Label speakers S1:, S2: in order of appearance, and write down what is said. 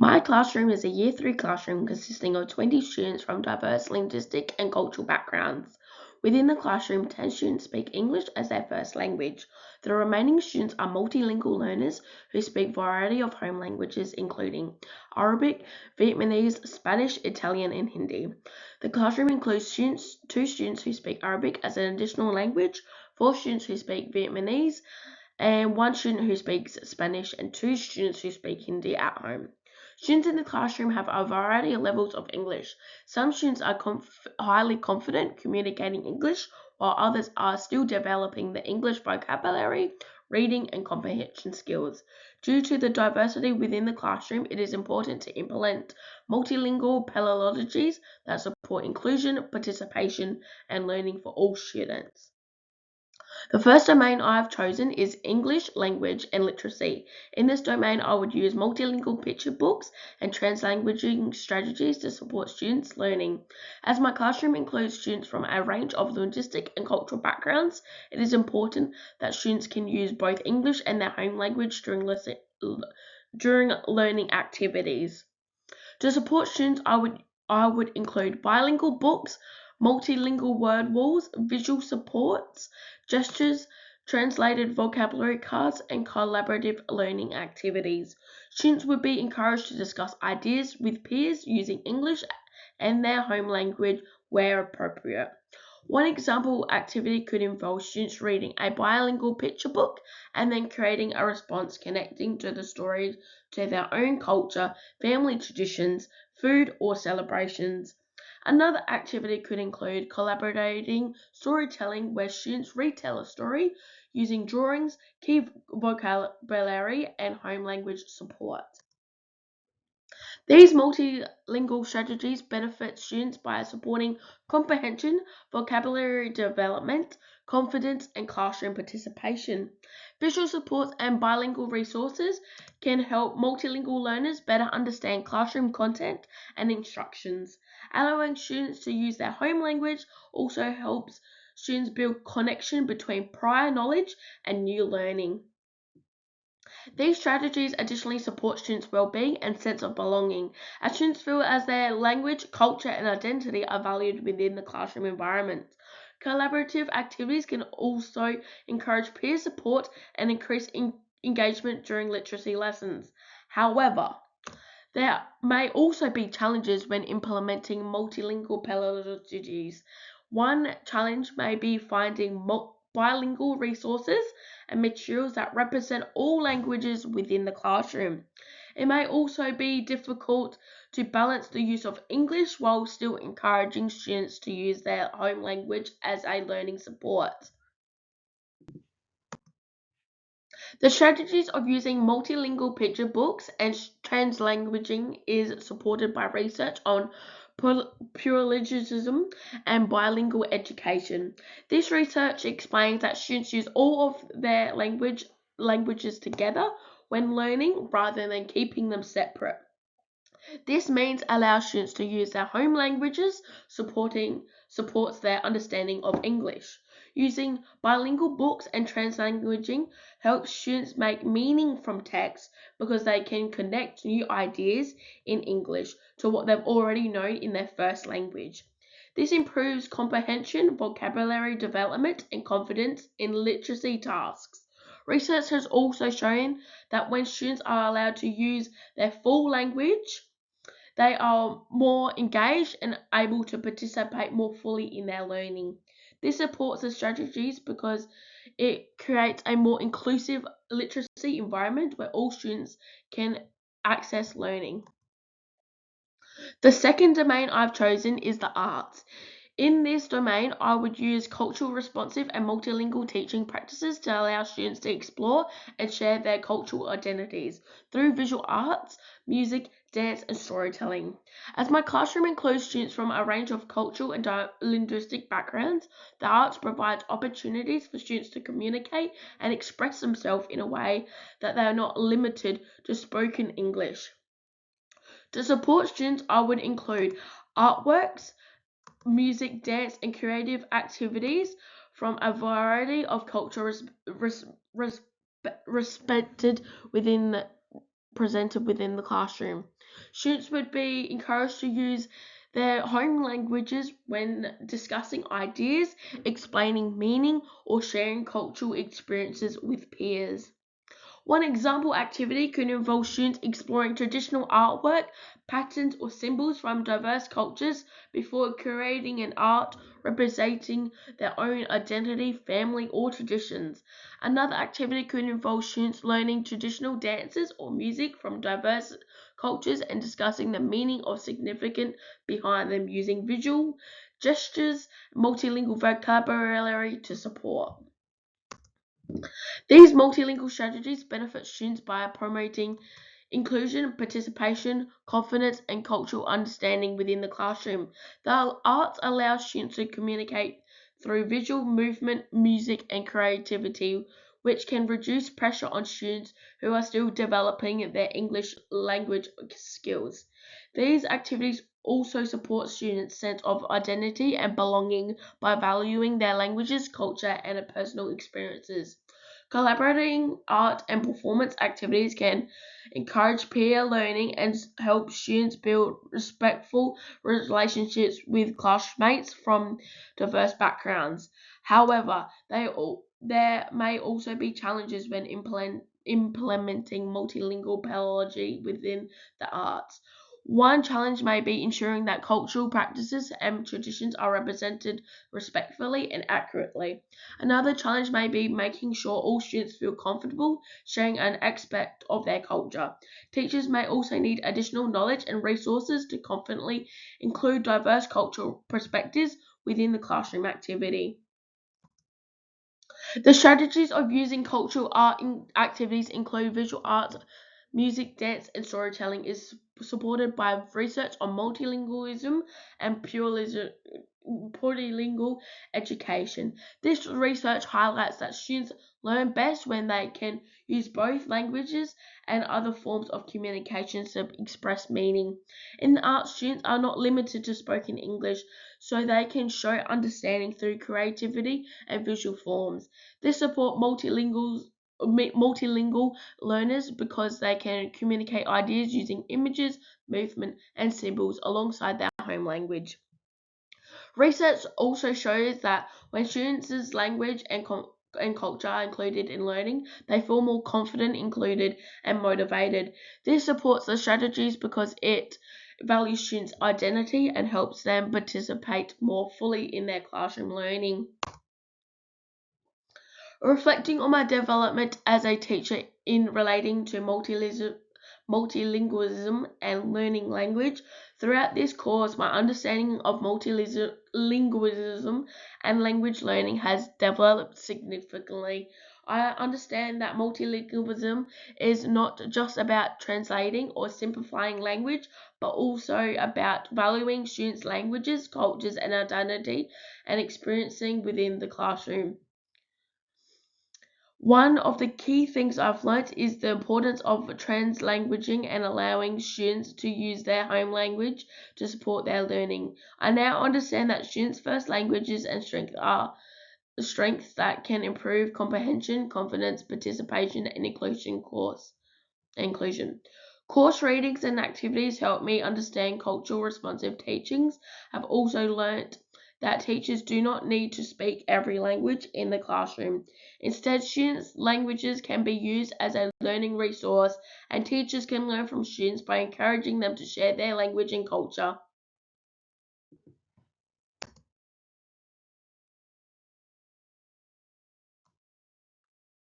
S1: My classroom is a Year 3 classroom consisting of 20 students from diverse linguistic and cultural backgrounds. Within the classroom, 10 students speak English as their first language. The remaining students are multilingual learners who speak a variety of home languages including Arabic, Vietnamese, Spanish, Italian, and Hindi. The classroom includes two students who speak Arabic as an additional language, four students who speak Vietnamese, and one student who speaks Spanish, and two students who speak Hindi at home. Students in the classroom have a variety of levels of English. Some students are highly confident communicating English, while others are still developing the English vocabulary, reading, and comprehension skills. Due to the diversity within the classroom, it is important to implement multilingual pedagogies that support inclusion, participation, and learning for all students. The first domain I have chosen is English language and literacy. In this domain, I would use multilingual picture books and translanguaging strategies to support students' learning. As my classroom includes students from a range of linguistic and cultural backgrounds, it is important that students can use both English and their home language during learning activities. To support students, I would include bilingual books, multilingual word walls, visual supports, gestures, translated vocabulary cards, and collaborative learning activities. Students would be encouraged to discuss ideas with peers using English and their home language where appropriate. One example activity could involve students reading a bilingual picture book and then creating a response connecting to the story to their own culture, family traditions, food, or celebrations. Another activity could include collaborating storytelling where students retell a story using drawings, key vocabulary, and home language support. These multilingual strategies benefit students by supporting comprehension, vocabulary development, confidence, and classroom participation. Visual supports and bilingual resources can help multilingual learners better understand classroom content and instructions. Allowing students to use their home language also helps students build connection between prior knowledge and new learning. These strategies additionally support students' well-being and sense of belonging, as students feel as their language, culture, and identity are valued within the classroom environment. Collaborative activities can also encourage peer support and increase engagement during literacy lessons. However, there may also be challenges when implementing multilingual pedagogies. One challenge may be finding bilingual resources and materials that represent all languages within the classroom. It may also be difficult to balance the use of English while still encouraging students to use their home language as a learning support. The strategies of using multilingual picture books and translanguaging is supported by research on pluralism and bilingual education. This research explains that students use all of their languages together when learning rather than keeping them separate. This means allows students to use their home languages, supports their understanding of English. Using bilingual books and translanguaging helps students make meaning from text because they can connect new ideas in English to what they've already known in their first language. This improves comprehension, vocabulary development, and confidence in literacy tasks. Research has also shown that when students are allowed to use their full language, they are more engaged and able to participate more fully in their learning. This supports the strategies because it creates a more inclusive literacy environment where all students can access learning. The second domain I've chosen is the arts. In this domain, I would use cultural responsive and multilingual teaching practices to allow students to explore and share their cultural identities through visual arts, music, dance, and storytelling. As my classroom includes students from a range of cultural and linguistic backgrounds, the arts provides opportunities for students to communicate and express themselves in a way that they are not limited to spoken English. To support students, I would include artworks, music, dance, and creative activities from a variety of cultures respected within presented within the classroom. Students would be encouraged to use their home languages when discussing ideas, explaining meaning, or sharing cultural experiences with peers. One example activity could involve students exploring traditional artwork, patterns, or symbols from diverse cultures before creating an art representing their own identity, family, or traditions. Another activity could involve students learning traditional dances or music from diverse cultures and discussing the meaning or significance behind them using visual, gestures, multilingual vocabulary to support. These multilingual strategies benefit students by promoting inclusion, participation, confidence, and cultural understanding within the classroom. The arts allow students to communicate through visual movement, music, and creativity, which can reduce pressure on students who are still developing their English language skills. These activities also support students' sense of identity and belonging by valuing their languages, culture, and personal experiences. Collaborating art and performance activities can encourage peer learning and help students build respectful relationships with classmates from diverse backgrounds. However, there may also be challenges when implementing multilingual pedagogy within the arts. One challenge may be ensuring that cultural practices and traditions are represented respectfully and accurately. Another challenge may be making sure all students feel comfortable sharing an aspect of their culture. Teachers may also need additional knowledge and resources to confidently include diverse cultural perspectives within the classroom activity. The strategies of using cultural art activities include visual arts, music, dance, and storytelling is supported by research on multilingualism and plurilingual education. This research highlights that students learn best when they can use both languages and other forms of communication to express meaning. In the arts, students are not limited to spoken English, so they can show understanding through creativity and visual forms. This support multilingual learners because they can communicate ideas using images, movement, and symbols alongside their home language. Research also shows that when students' language and culture are included in learning, they feel more confident, included, and motivated. This supports the strategies because it values students' identity and helps them participate more fully in their classroom learning. Reflecting on my development as a teacher in relating to multilingualism and learning language, throughout this course, my understanding of multilingualism and language learning has developed significantly. I understand that multilingualism is not just about translating or simplifying language, but also about valuing students' languages, cultures, and identity and experiencing within the classroom. One of the key things I've learnt is the importance of translanguaging and allowing students to use their home language to support their learning. I now understand that students' first languages and strengths are strengths that can improve comprehension, confidence, participation, and inclusion. Course readings and activities help me understand cultural responsive teachings. I've also learnt that teachers do not need to speak every language in the classroom. Instead, students' languages can be used as a learning resource, and teachers can learn from students by encouraging them to share their language and culture.